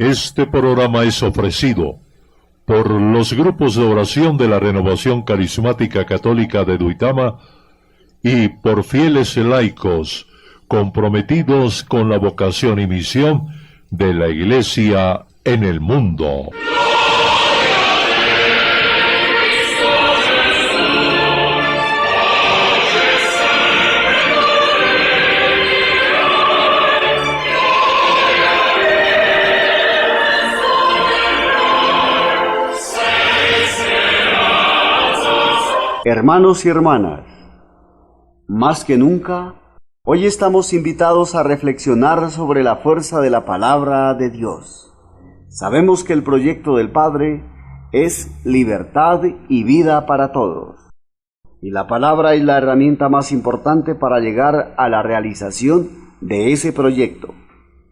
Este programa es ofrecido por los grupos de oración de la Renovación Carismática Católica de Duitama y por fieles laicos comprometidos con la vocación y misión de la Iglesia en el mundo. Hermanos y hermanas, más que nunca, hoy estamos invitados a reflexionar sobre la fuerza de la palabra de Dios. Sabemos que el proyecto del Padre es libertad y vida para todos. Y la palabra es la herramienta más importante para llegar a la realización de ese proyecto.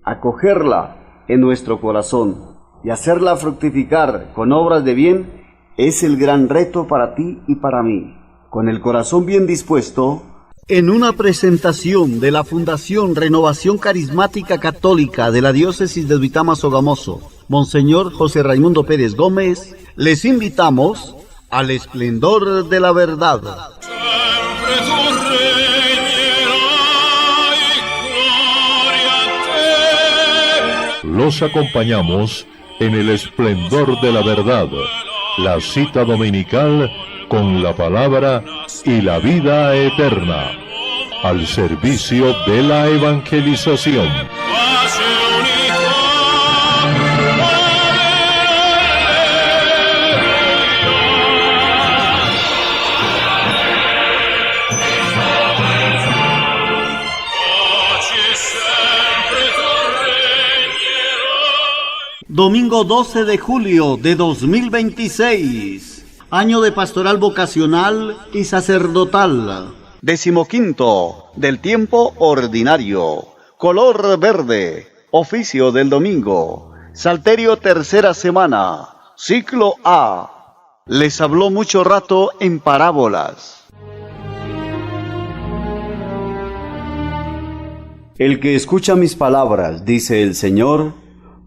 Acogerla en nuestro corazón y hacerla fructificar con obras de bien es el gran reto para ti y para mí. Con el corazón bien dispuesto, en una presentación de la Fundación Renovación Carismática Católica de la Diócesis de Duitama-Sogamoso, Monseñor José Raimundo Pérez Gómez, les invitamos al esplendor de la verdad. Los acompañamos en el esplendor de la verdad, la cita dominical con la palabra y la vida eterna, al servicio de la evangelización. Domingo 12 de julio de 2026, año de pastoral vocacional y sacerdotal, 15º del tiempo ordinario, color verde, oficio del domingo, salterio tercera semana, ciclo A. Les habló mucho rato en parábolas. El que escucha mis palabras, dice el Señor,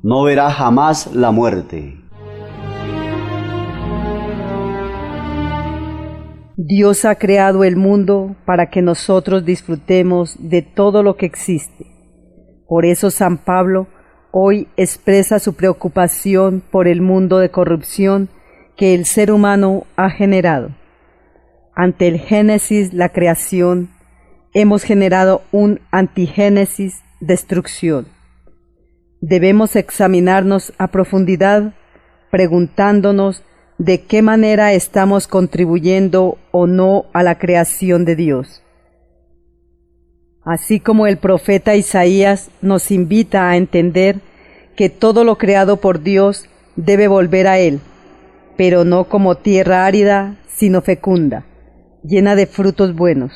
no verá jamás la muerte. Dios ha creado el mundo para que nosotros disfrutemos de todo lo que existe. Por eso San Pablo hoy expresa su preocupación por el mundo de corrupción que el ser humano ha generado. Ante el Génesis, la creación, hemos generado un antigénesis, destrucción. Debemos examinarnos a profundidad, preguntándonos de qué manera estamos contribuyendo o no a la creación de Dios. Así como el profeta Isaías nos invita a entender que todo lo creado por Dios debe volver a Él, pero no como tierra árida, sino fecunda, llena de frutos buenos.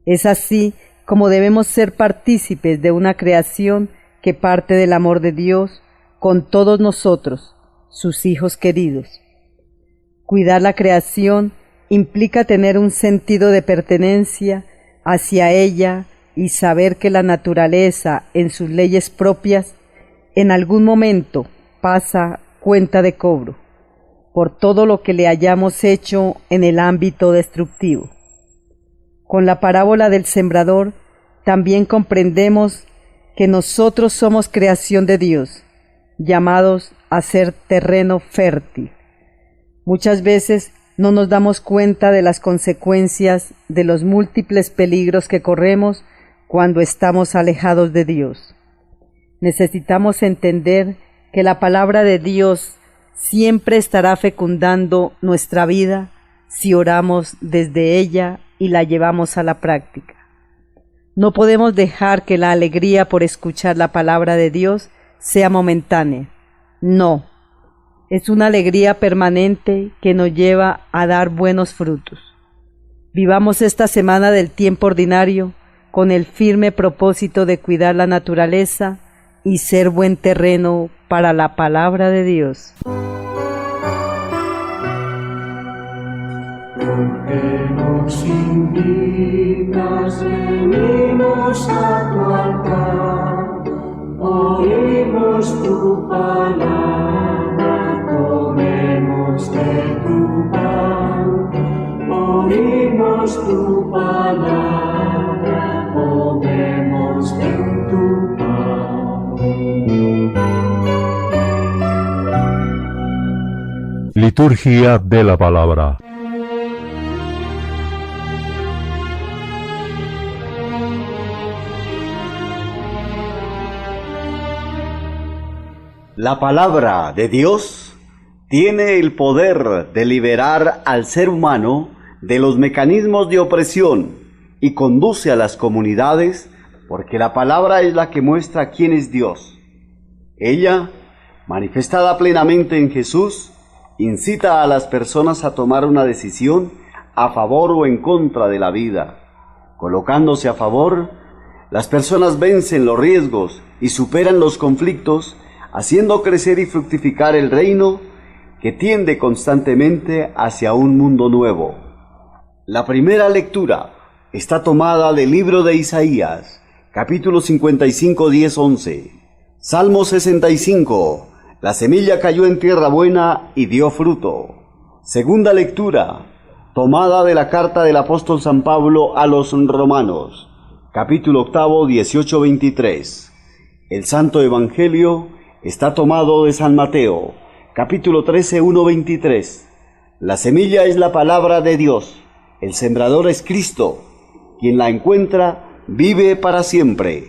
Es así como debemos ser partícipes de una creación que parte del amor de Dios con todos nosotros, sus hijos queridos. Cuidar la creación implica tener un sentido de pertenencia hacia ella y saber que la naturaleza, en sus leyes propias, en algún momento pasa cuenta de cobro por todo lo que le hayamos hecho en el ámbito destructivo. Con la parábola del sembrador también comprendemos que nosotros somos creación de Dios, llamados a ser terreno fértil. Muchas veces no nos damos cuenta de las consecuencias de los múltiples peligros que corremos cuando estamos alejados de Dios. Necesitamos entender que la palabra de Dios siempre estará fecundando nuestra vida si oramos desde ella y la llevamos a la práctica. No podemos dejar que la alegría por escuchar la palabra de Dios sea momentánea. No, es una alegría permanente que nos lleva a dar buenos frutos. Vivamos esta semana del tiempo ordinario con el firme propósito de cuidar la naturaleza y ser buen terreno para la palabra de Dios. Porque nos invitas, venimos a tu altar, hoy Oímos tu palabra, comemos de tu pan. Oímos tu palabra, comemos de tu pan. Liturgia de la Palabra. La palabra de Dios tiene el poder de liberar al ser humano de los mecanismos de opresión y conduce a las comunidades porque la palabra es la que muestra quién es Dios. Ella, manifestada plenamente en Jesús, incita a las personas a tomar una decisión a favor o en contra de la vida. Colocándose a favor, las personas vencen los riesgos y superan los conflictos, haciendo crecer y fructificar el reino que tiende constantemente hacia un mundo nuevo. La primera lectura está tomada del libro de Isaías, capítulo 55, 10, 11. Salmo 65. La semilla cayó en tierra buena y dio fruto. Segunda lectura, tomada de la carta del apóstol San Pablo a los Romanos, capítulo 8, 18, 23. El Santo Evangelio está tomado de San Mateo, capítulo 13, 1, 23. La semilla es la palabra de Dios, el sembrador es Cristo, quien la encuentra vive para siempre.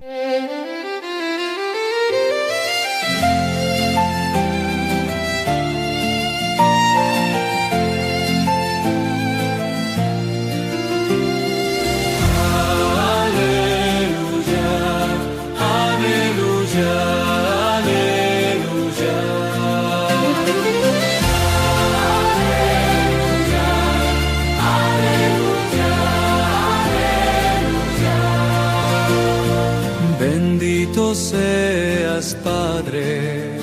Bendito seas, Padre,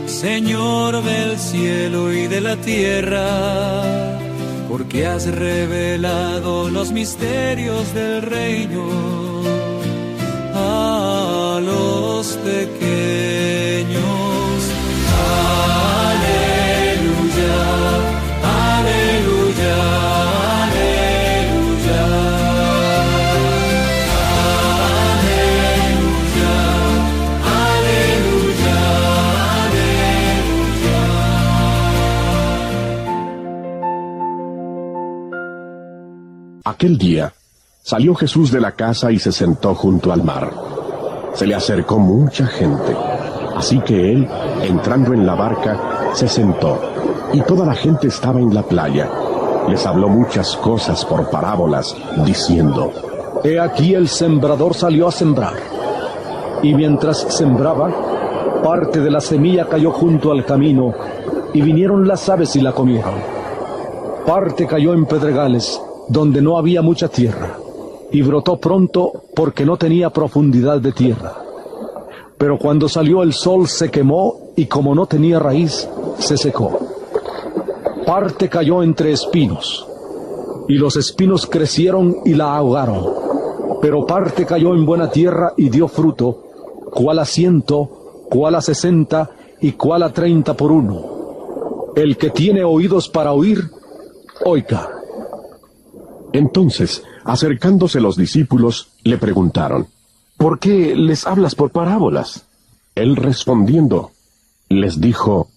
Señor del cielo y de la tierra, porque has revelado los misterios del reino a los pequeños. Aleluya, aleluya, aleluya. Aquel día salió Jesús de la casa y se sentó junto al mar. Se le acercó mucha gente, así que él, entrando en la barca, se sentó, y toda la gente estaba en la playa. Les habló muchas cosas por parábolas, diciendo: He aquí el sembrador salió a sembrar, y mientras sembraba, parte de la semilla cayó junto al camino, y vinieron las aves y la comieron. Parte cayó en pedregales, donde no había mucha tierra, y brotó pronto porque no tenía profundidad de tierra. Pero cuando salió el sol se quemó, y como no tenía raíz, se secó. Parte cayó entre espinos, y los espinos crecieron y la ahogaron. Pero parte cayó en buena tierra y dio fruto, cuál a 100, cuál a 60 y cuál a 30 por uno. El que tiene oídos para oír, oiga. Entonces, acercándose los discípulos, le preguntaron: ¿por qué les hablas por parábolas? Él respondiendo, les dijo: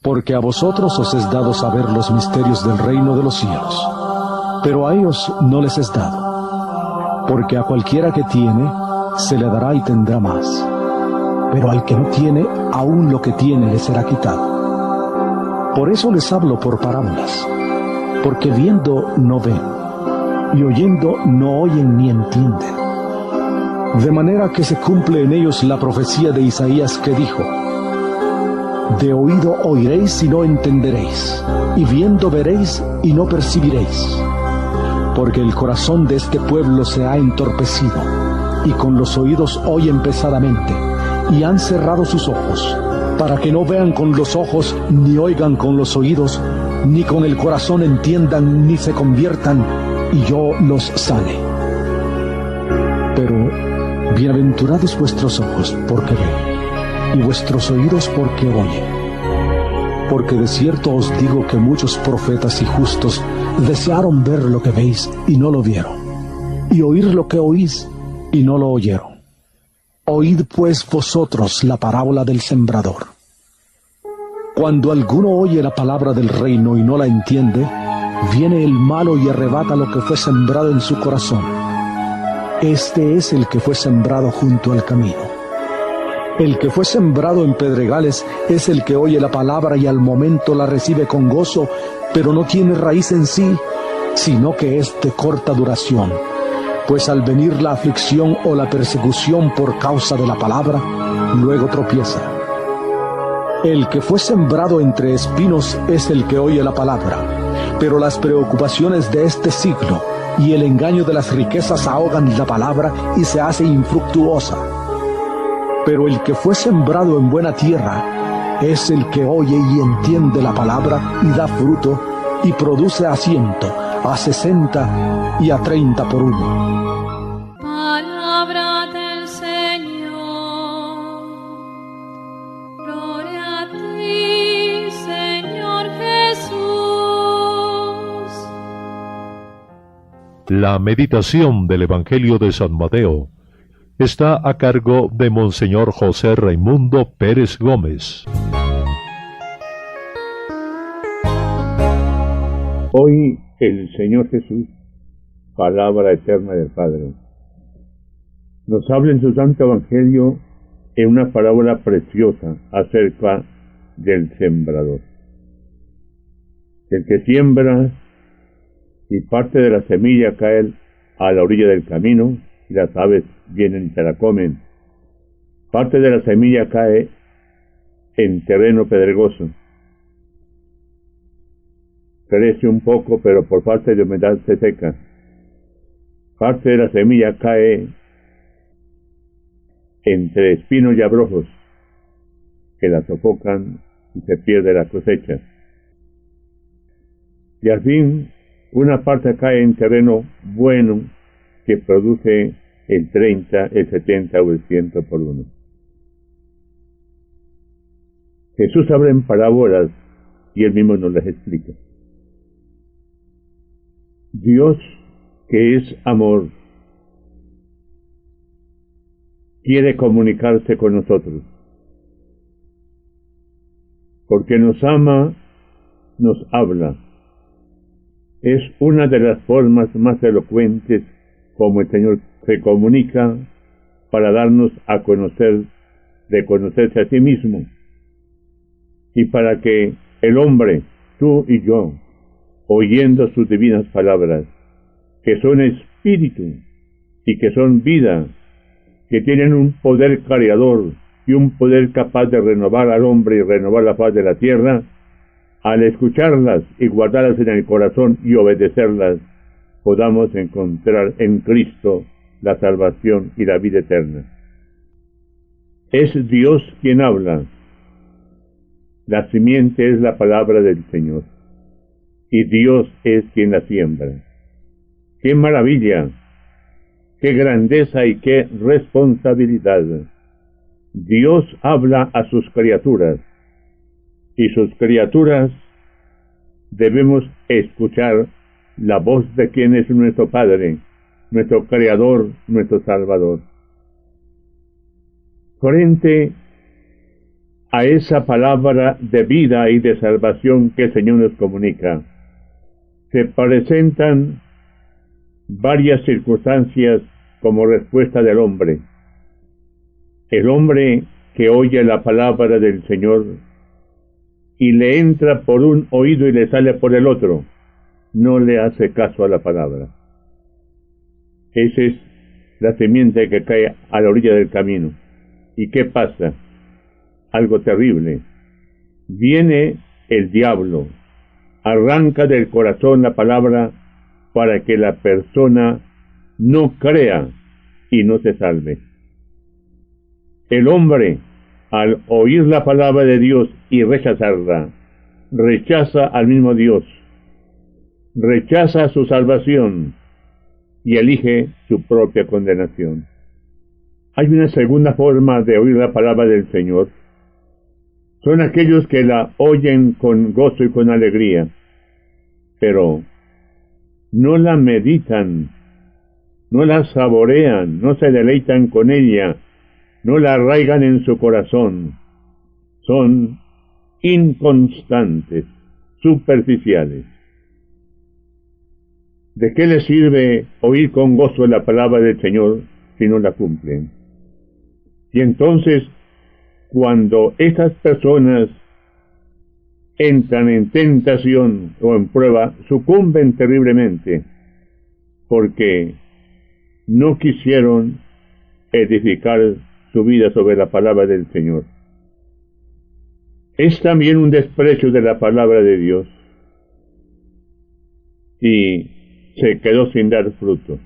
porque a vosotros os es dado saber los misterios del reino de los cielos, pero a ellos no les es dado. Porque a cualquiera que tiene, se le dará y tendrá más, pero al que no tiene, aún lo que tiene le será quitado. Por eso les hablo por parábolas, porque viendo no ven, y oyendo no oyen ni entienden. De manera que se cumple en ellos la profecía de Isaías que dijo: de oído oiréis y no entenderéis, y viendo veréis y no percibiréis. Porque el corazón de este pueblo se ha entorpecido, y con los oídos oyen pesadamente, y han cerrado sus ojos, para que no vean con los ojos, ni oigan con los oídos, ni con el corazón entiendan, ni se conviertan, y yo los sane. Pero bienaventurados vuestros ojos, porque ven, y vuestros oídos porque oyen. Porque de cierto os digo que muchos profetas y justos desearon ver lo que veis y no lo vieron, y oír lo que oís y no lo oyeron. Oíd pues vosotros la parábola del sembrador. Cuando alguno oye la palabra del reino y no la entiende, viene el malo y arrebata lo que fue sembrado en su corazón. Este es el que fue sembrado junto al camino. El que fue sembrado en pedregales es el que oye la palabra y al momento la recibe con gozo, pero no tiene raíz en sí, sino que es de corta duración. Pues al venir la aflicción o la persecución por causa de la palabra, luego tropieza. El que fue sembrado entre espinos es el que oye la palabra, pero las preocupaciones de este siglo y el engaño de las riquezas ahogan la palabra y se hace infructuosa. Pero el que fue sembrado en buena tierra es el que oye y entiende la palabra y da fruto y produce a 100, a 60 y a 30 por uno. Palabra del Señor. Gloria a ti, Señor Jesús. La meditación del Evangelio de San Mateo está a cargo de Monseñor José Raimundo Pérez Gómez. Hoy el Señor Jesús, palabra eterna del Padre, nos habla en su Santo Evangelio en una parábola preciosa acerca del sembrador. El que siembra y parte de la semilla cae a la orilla del camino y las aves vienen y se la comen. Parte de la semilla cae en terreno pedregoso. Crece un poco, pero por falta de humedad se seca. Parte de la semilla cae entre espinos y abrojos que la sofocan y se pierde la cosecha. Y al fin, una parte cae en terreno bueno que produce el 30, el 70 o el 100 por uno. Jesús habla en parábolas y él mismo nos las explica. Dios, que es amor, quiere comunicarse con nosotros. Porque nos ama, nos habla. Es una de las formas más elocuentes como el Señor se comunica para darnos a conocer, de conocerse a sí mismo, y para que el hombre, tú y yo, oyendo sus divinas palabras, que son espíritu y que son vida, que tienen un poder creador y un poder capaz de renovar al hombre y renovar la faz de la tierra, al escucharlas y guardarlas en el corazón y obedecerlas, podamos encontrar en Cristo la salvación y la vida eterna. Es Dios quien habla. La simiente es la palabra del Señor, y Dios es quien la siembra. ¡Qué maravilla! ¡Qué grandeza y qué responsabilidad! Dios habla a sus criaturas, y sus criaturas debemos escuchar la voz de quien es nuestro Padre, nuestro Creador, nuestro Salvador. Frente a esa palabra de vida y de salvación que el Señor nos comunica, se presentan varias circunstancias como respuesta del hombre. El hombre que oye la palabra del Señor y le entra por un oído y le sale por el otro, no le hace caso a la palabra. Esa es la simiente que cae a la orilla del camino. ¿Y qué pasa? Algo terrible. Viene el diablo, arranca del corazón la palabra para que la persona no crea y no se salve. El hombre, al oír la palabra de Dios y rechazarla, rechaza al mismo Dios, rechaza su salvación y elige su propia condenación. Hay una segunda forma de oír la palabra del Señor son aquellos que la oyen con gozo y con alegría, pero no la meditan, no la saborean, no se deleitan con ella, no la arraigan en su corazón. Son inconstantes, superficiales. ¿De qué les sirve oír con gozo la palabra del Señor si no la cumplen? Y entonces, cuando estas personas entran en tentación o en prueba, sucumben terriblemente, porque no quisieron edificar su vida sobre la palabra del Señor. Es también un desprecio de la palabra de Dios, y se quedó sin dar fruto.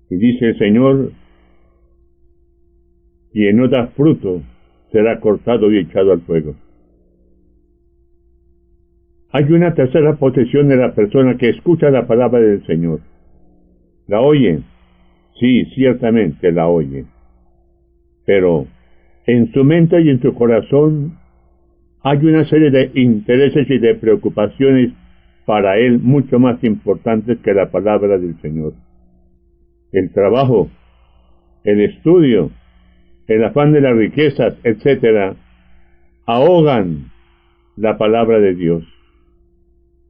Y dice el Señor, quien no da fruto será cortado y echado al fuego. Hay una tercera posición de la persona que escucha la palabra del Señor. ¿La oye? Sí, ciertamente la oye. Pero en su mente y en su corazón hay una serie de intereses y de preocupaciones para él mucho más importantes que la palabra del Señor. El trabajo, el estudio, el afán de las riquezas, etc., ahogan la palabra de Dios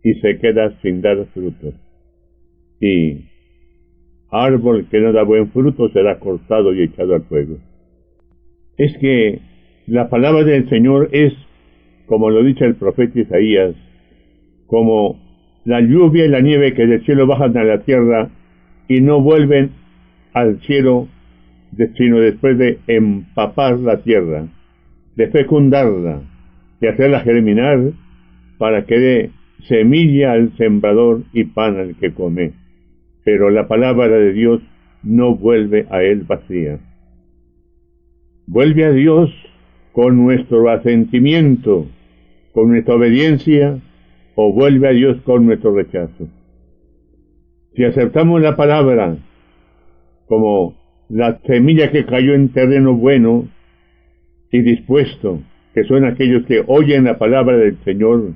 y se queda sin dar fruto. Y árbol que no da buen fruto será cortado y echado al fuego. Es que la palabra del Señor es, como lo dice el profeta Isaías, como la lluvia y la nieve que del cielo bajan a la tierra y no vuelven al cielo, sino después de empapar la tierra, de fecundarla, de hacerla germinar, para que dé semilla al sembrador y pan al que come. Pero la palabra de Dios no vuelve a él vacía. Vuelve a Dios con nuestro asentimiento, con nuestra obediencia, o vuelve a Dios con nuestro rechazo. Si aceptamos la palabra como la semilla que cayó en terreno bueno y dispuesto, que son aquellos que oyen la palabra del Señor,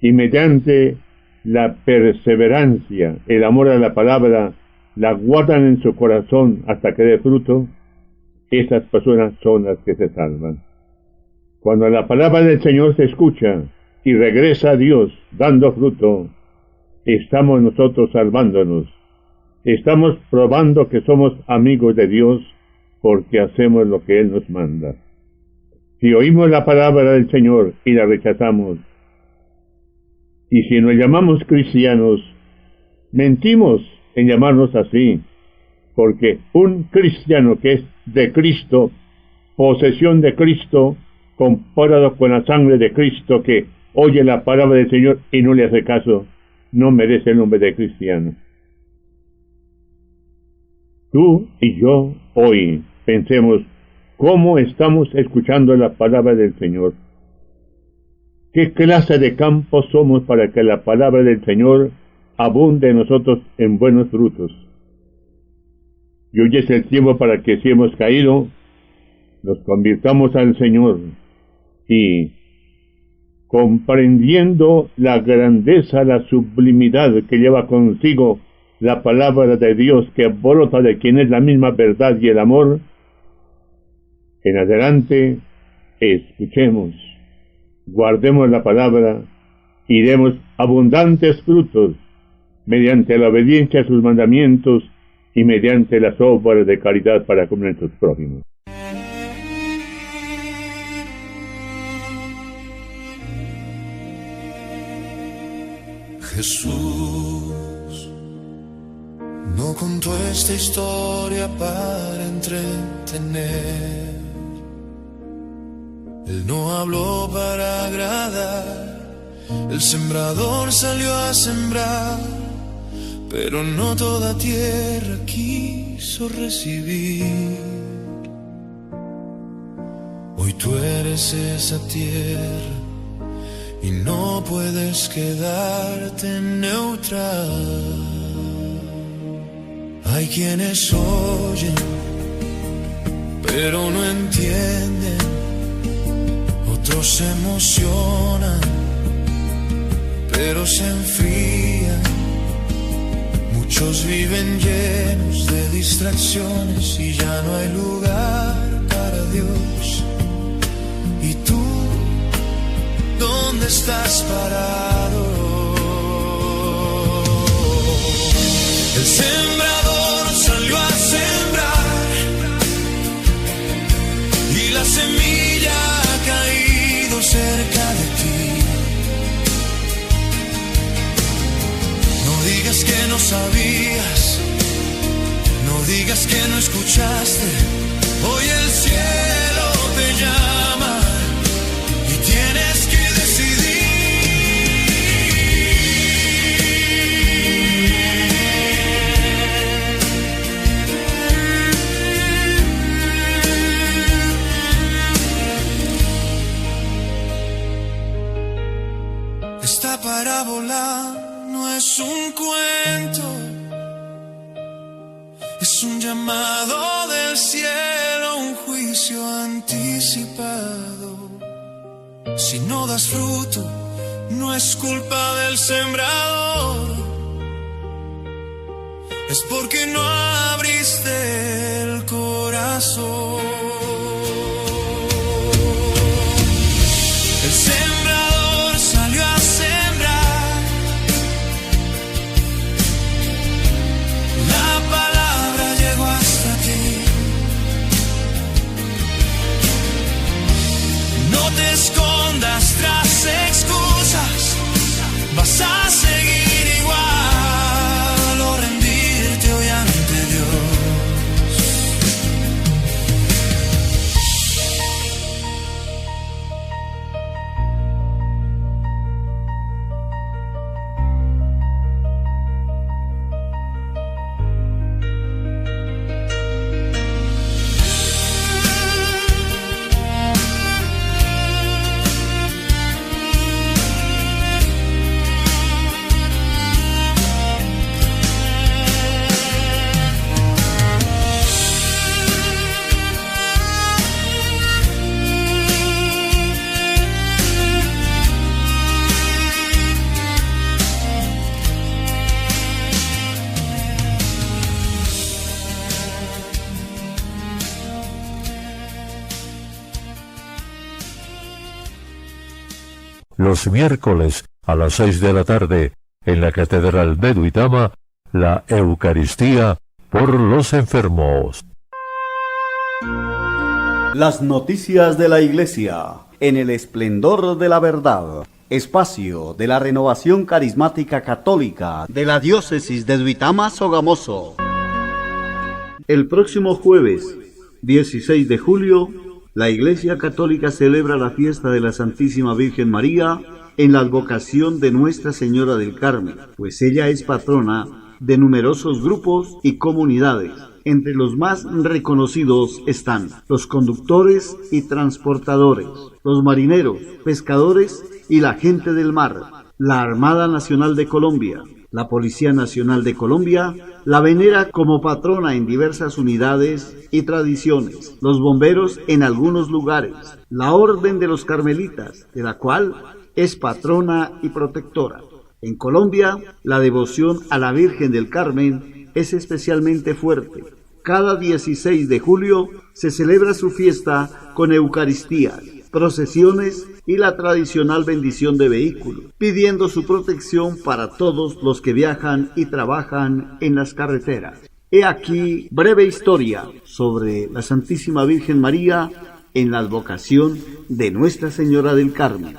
y mediante la perseverancia, el amor a la palabra, la guardan en su corazón hasta que dé fruto, esas personas son las que se salvan. Cuando la palabra del Señor se escucha y regresa a Dios dando fruto, estamos nosotros salvándonos. Estamos probando que somos amigos de Dios porque hacemos lo que Él nos manda. Si oímos la palabra del Señor y la rechazamos, y si nos llamamos cristianos, mentimos en llamarnos así, porque un cristiano que es de Cristo, posesión de Cristo, comparado con la sangre de Cristo, que oye la palabra del Señor y no le hace caso, no merece el nombre de cristiano. Tú y yo hoy pensemos cómo estamos escuchando la palabra del Señor. ¿Qué clase de campo somos para que la palabra del Señor abunde en nosotros en buenos frutos? Y hoy es el tiempo para que, si hemos caído, nos convirtamos al Señor y, comprendiendo la grandeza, la sublimidad que lleva consigo la palabra de Dios, que brota de quien es la misma verdad y el amor, en adelante escuchemos, guardemos la palabra y demos abundantes frutos mediante la obediencia a sus mandamientos y mediante las obras de caridad para con nuestros prójimos. Jesús no contó esta historia para entretener. Él no habló para agradar. El sembrador salió a sembrar, pero no toda tierra quiso recibir. Hoy tú eres esa tierra y no puedes quedarte neutral. Hay quienes oyen, pero no entienden. Otros se emocionan, pero se enfrían. Muchos viven llenos de distracciones y ya no hay lugar para Dios. ¿Y tú dónde estás parado? El sembrador salió a sembrar y la semilla ha caído cerca de ti. No digas que no sabías, no digas que no escuchaste. Hoy el cielo te llama y tienes que decidir. Esta parábola no es un cuento, es un llamado del cielo, un juicio anticipado. Si no das fruto, no es culpa del sembrador, es porque no abriste el corazón. El sembrador salió a sembrar, la palabra llegó hasta ti. No te escondas tras excusas, vas a seguir igual o rendirte hoy ante Dios. Los miércoles a las 6 de la tarde, en la Catedral de Duitama, la Eucaristía por los enfermos. Las noticias de la Iglesia, en el esplendor de la verdad. Espacio de la Renovación Carismática Católica de la Diócesis de Duitama, Sogamoso. El próximo jueves, 16 de julio, la Iglesia Católica celebra la fiesta de la Santísima Virgen María en la advocación de Nuestra Señora del Carmen, pues ella es patrona de numerosos grupos y comunidades. Entre los más reconocidos están los conductores y transportadores, los marineros, pescadores y la gente del mar, la Armada Nacional de Colombia, la Policía Nacional de Colombia, la venera como patrona en diversas unidades y tradiciones, los bomberos en algunos lugares, la Orden de los Carmelitas, de la cual es patrona y protectora. En Colombia, la devoción a la Virgen del Carmen es especialmente fuerte. Cada 16 de julio se celebra su fiesta con Eucaristías, procesiones y la tradicional bendición de vehículos, pidiendo su protección para todos los que viajan y trabajan en las carreteras. He aquí breve historia sobre la Santísima Virgen María en la advocación de Nuestra Señora del Carmen.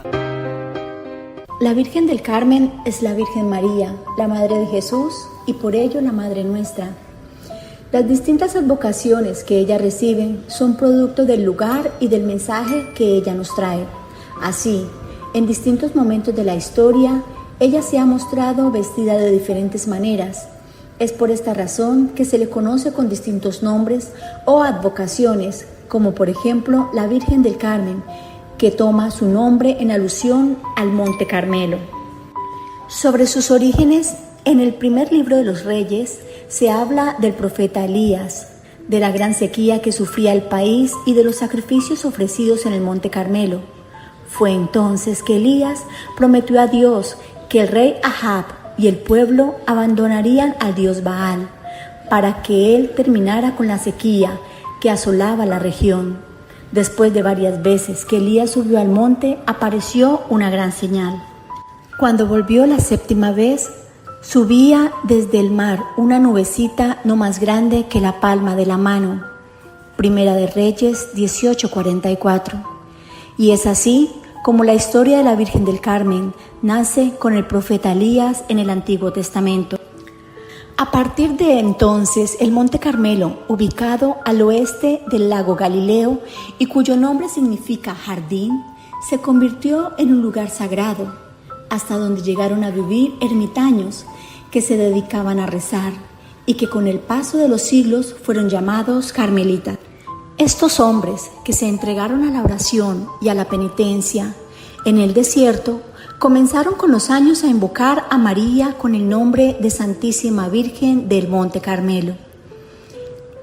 La Virgen del Carmen es la Virgen María, la Madre de Jesús y por ello la Madre nuestra. Las distintas advocaciones que ella recibe son producto del lugar y del mensaje que ella nos trae. Así, en distintos momentos de la historia, ella se ha mostrado vestida de diferentes maneras. Es por esta razón que se le conoce con distintos nombres o advocaciones, como por ejemplo la Virgen del Carmen, que toma su nombre en alusión al Monte Carmelo. Sobre sus orígenes, en el primer libro de los Reyes se habla del profeta Elías, de la gran sequía que sufría el país y de los sacrificios ofrecidos en el Monte Carmelo. Fue entonces que Elías prometió a Dios que el rey Ahab y el pueblo abandonarían al dios Baal, para que él terminara con la sequía que asolaba la región. Después de varias veces que Elías subió al monte, apareció una gran señal. Cuando volvió la séptima vez, subía desde el mar una nubecita no más grande que la palma de la mano. Primera de Reyes 18:44. Y es así como la historia de la Virgen del Carmen nace con el profeta Elías en el Antiguo Testamento. A partir de entonces, el Monte Carmelo, ubicado al oeste del lago Galileo y cuyo nombre significa jardín, se convirtió en un lugar sagrado, hasta donde llegaron a vivir ermitaños que se dedicaban a rezar y que con el paso de los siglos fueron llamados carmelitas. Estos hombres que se entregaron a la oración y a la penitencia en el desierto comenzaron con los años a invocar a María con el nombre de Santísima Virgen del Monte Carmelo.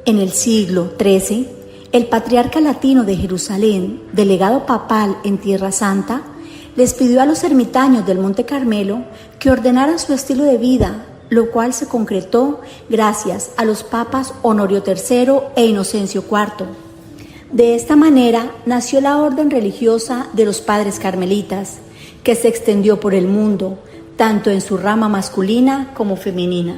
En el siglo XIII, el patriarca latino de Jerusalén, delegado papal en Tierra Santa, les pidió a los ermitaños del Monte Carmelo que ordenaran su estilo de vida, lo cual se concretó gracias a los papas Honorio III e Inocencio IV. De esta manera nació la orden religiosa de los padres carmelitas, que se extendió por el mundo, tanto en su rama masculina como femenina.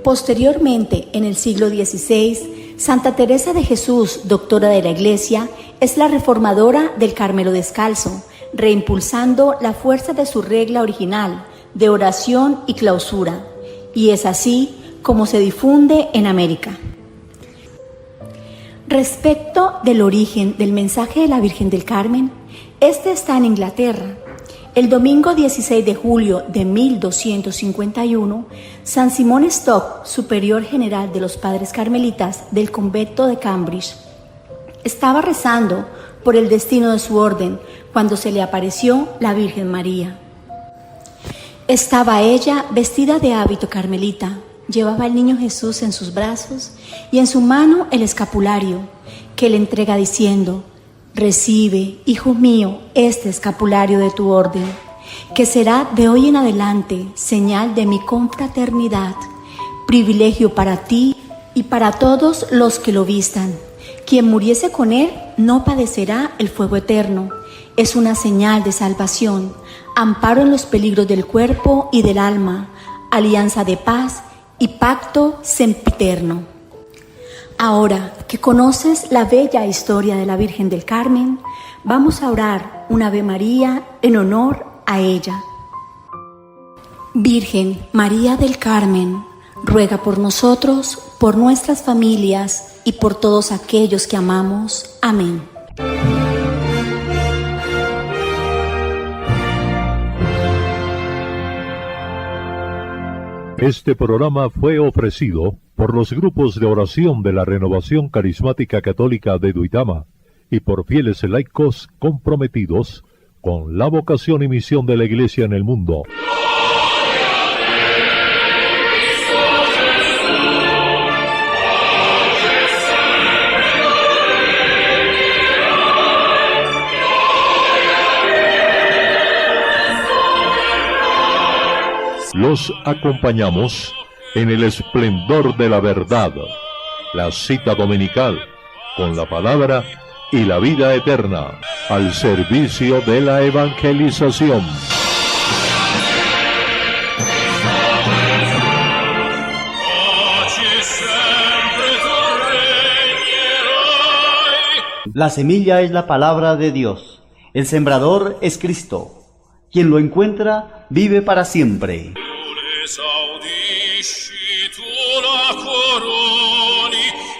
Posteriormente, en el siglo XVI, Santa Teresa de Jesús, doctora de la Iglesia, es la reformadora del Carmelo Descalzo, reimpulsando la fuerza de su regla original de oración y clausura, y es así como se difunde en América. Respecto del origen del mensaje de la Virgen del Carmen, este está en Inglaterra. El domingo 16 de julio de 1251, San Simón Stock, superior general de los padres carmelitas del convento de Cambridge, estaba rezando por el destino de su orden cuando se le apareció la Virgen María. Estaba ella vestida de hábito carmelita, llevaba al niño Jesús en sus brazos y en su mano el escapulario, que le entrega diciendo: recibe, hijo mío, este escapulario de tu orden, que será de hoy en adelante señal de mi confraternidad, privilegio para ti y para todos los que lo vistan. Quien muriese con él no padecerá el fuego eterno. Es una señal de salvación, amparo en los peligros del cuerpo y del alma, alianza de paz y pacto sempiterno. Ahora que conoces la bella historia de la Virgen del Carmen, vamos a orar un Ave María en honor a ella. Virgen María del Carmen, ruega por nosotros, por nuestras familias y por todos aquellos que amamos. Amén. Este programa fue ofrecido por los grupos de oración de la Renovación Carismática Católica de Duitama y por fieles laicos comprometidos con la vocación y misión de la Iglesia en el mundo. Los acompañamos en el esplendor de la verdad, la cita dominical con la palabra y la vida eterna, al servicio de la evangelización. La semilla es la palabra de Dios. El sembrador es Cristo. Quien lo encuentra vive para siempre.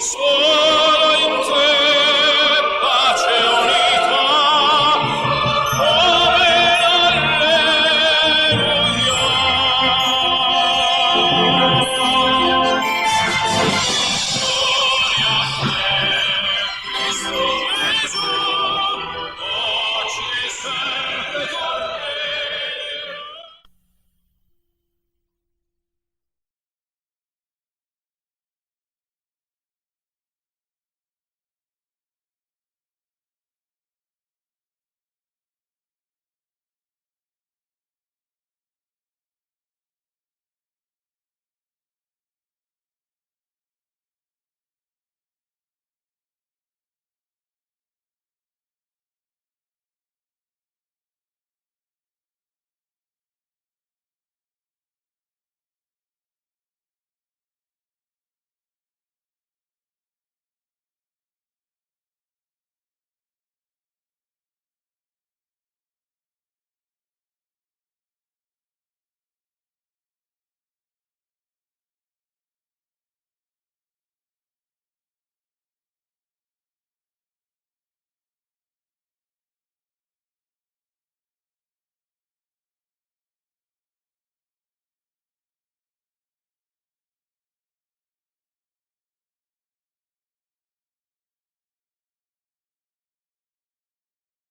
Sola in te